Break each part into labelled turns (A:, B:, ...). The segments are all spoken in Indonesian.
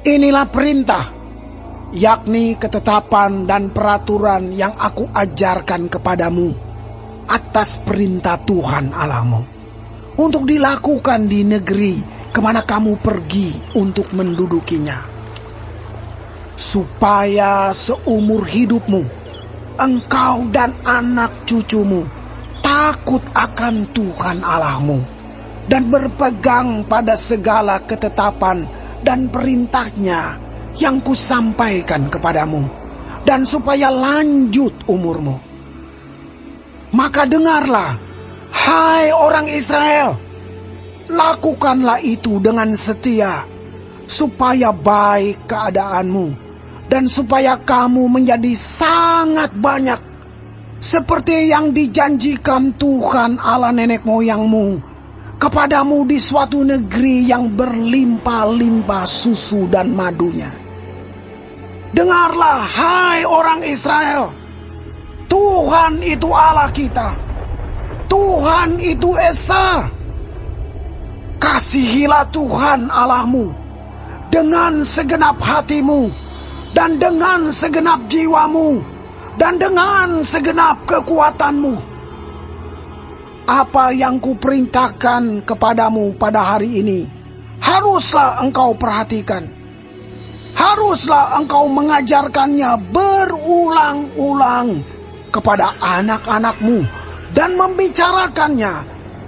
A: Inilah perintah, yakni ketetapan dan peraturan yang aku ajarkan kepadamu atas perintah Tuhan Allahmu, untuk dilakukan di negeri kemana kamu pergi untuk mendudukinya, supaya seumur hidupmu engkau dan anak cucumu takut akan Tuhan Allahmu dan berpegang pada segala ketetapan dan perintahnya yang kusampaikan kepadamu, dan supaya lanjut umurmu. Maka dengarlah, hai orang Israel, lakukanlah itu dengan setia, supaya baik keadaanmu, dan supaya kamu menjadi sangat banyak, seperti yang dijanjikan Tuhan Allah nenek moyangmu kepadamu di suatu negeri yang berlimpah-limpah susu dan madunya. Dengarlah, hai orang Israel, Tuhan itu Allah kita, Tuhan itu Esa. Kasihilah Tuhan Allahmu dengan segenap hatimu, dan dengan segenap jiwamu, dan dengan segenap kekuatanmu. Apa yang kuperintahkan kepadamu pada hari ini haruslah engkau perhatikan. Haruslah engkau mengajarkannya berulang-ulang kepada anak-anakmu dan membicarakannya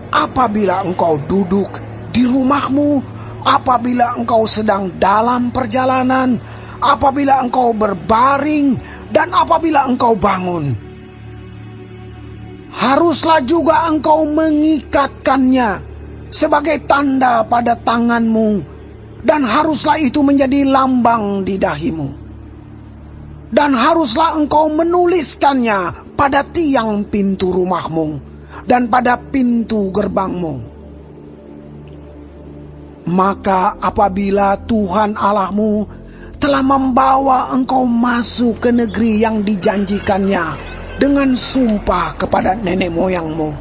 A: apabila engkau duduk di rumahmu, apabila engkau sedang dalam perjalanan, apabila engkau berbaring, dan apabila engkau bangun. Haruslah juga engkau mengikatkannya sebagai tanda pada tanganmu, dan haruslah itu menjadi lambang di dahimu. Dan haruslah engkau menuliskannya pada tiang pintu rumahmu dan pada pintu gerbangmu. Maka apabila Tuhan Allahmu telah membawa engkau masuk ke negeri yang dijanjikannya dengan sumpah kepada nenek moyangmu,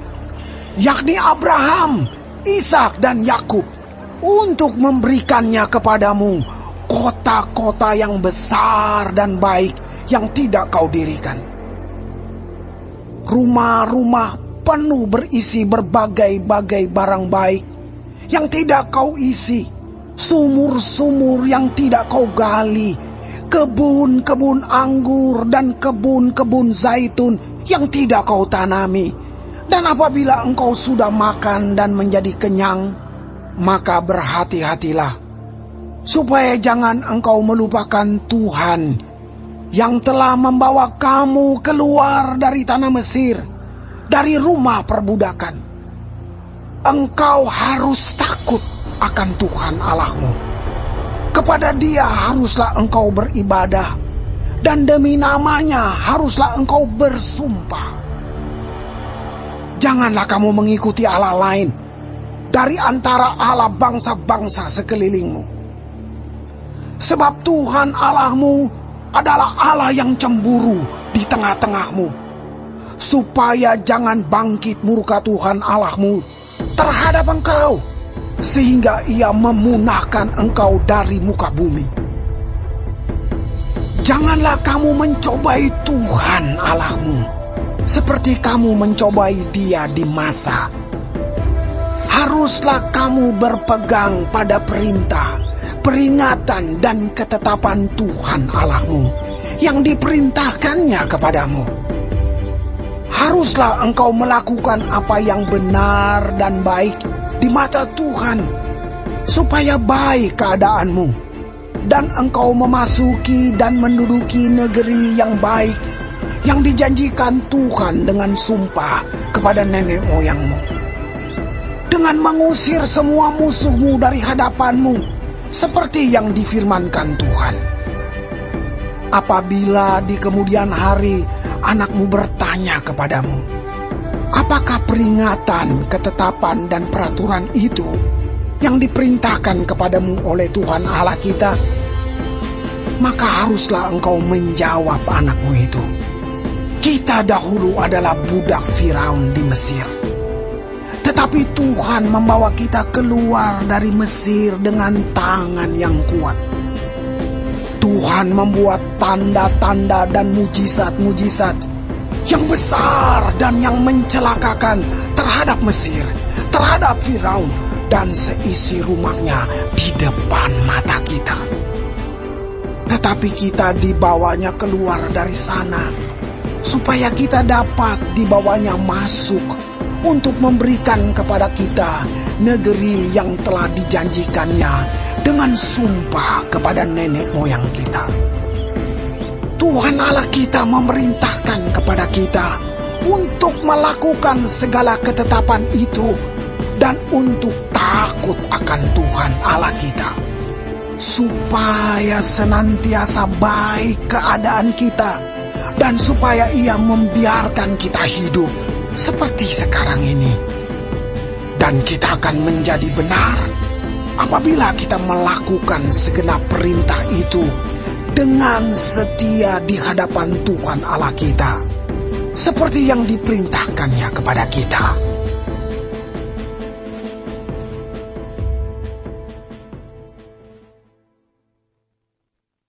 A: yakni Abraham, Ishak dan Yakub, untuk memberikannya kepadamu kota-kota yang besar dan baik yang tidak kau dirikan. Rumah-rumah penuh berisi berbagai-bagai barang baik yang tidak kau isi, sumur-sumur yang tidak kau gali, kebun-kebun anggur dan kebun-kebun zaitun yang tidak kau tanami. Dan apabila engkau sudah makan dan menjadi kenyang, maka berhati-hatilah, supaya jangan engkau melupakan Tuhan yang telah membawa kamu keluar dari tanah Mesir, dari rumah perbudakan. Engkau harus takut akan Tuhan Allahmu. Kepada Dia haruslah engkau beribadah, dan demi namanya haruslah engkau bersumpah. Janganlah kamu mengikuti Allah lain dari antara Allah bangsa-bangsa sekelilingmu. Sebab Tuhan Allahmu adalah Allah yang cemburu di tengah-tengahmu, supaya jangan bangkit murka Tuhan Allahmu terhadap engkau, sehingga Ia memunahkan engkau dari muka bumi. Janganlah kamu mencobai Tuhan Allahmu seperti kamu mencobai Dia di masa. Haruslah kamu berpegang pada perintah, peringatan dan ketetapan Tuhan Allahmu yang diperintahkannya kepadamu. Haruslah engkau melakukan apa yang benar dan baik di mata Tuhan, supaya baik keadaanmu, dan engkau memasuki dan menduduki negeri yang baik yang dijanjikan Tuhan dengan sumpah kepada nenek moyangmu, dengan mengusir semua musuhmu dari hadapanmu, seperti yang difirmankan Tuhan. Apabila di kemudian hari anakmu bertanya kepadamu, apakah peringatan, ketetapan, dan peraturan itu yang diperintahkan kepadamu oleh Tuhan Allah kita? Maka haruslah engkau menjawab anakmu itu, kita dahulu adalah budak Firaun di Mesir, tetapi Tuhan membawa kita keluar dari Mesir dengan tangan yang kuat. Tuhan membuat tanda-tanda dan mujizat-mujizat yang besar dan yang mencelakakan terhadap Mesir, terhadap Firaun, dan seisi rumahnya di depan mata kita. Tetapi kita dibawanya keluar dari sana, supaya kita dapat dibawanya masuk untuk memberikan kepada kita negeri yang telah dijanjikannya dengan sumpah kepada nenek moyang kita. Tuhan Allah kita memerintahkan kepada kita untuk melakukan segala ketetapan itu dan untuk takut akan Tuhan Allah kita, supaya senantiasa baik keadaan kita dan supaya Ia membiarkan kita hidup seperti sekarang ini. Dan kita akan menjadi benar apabila kita melakukan segenap perintah itu dengan setia di hadapan Tuhan Allah kita, seperti yang diperintahkannya kepada kita.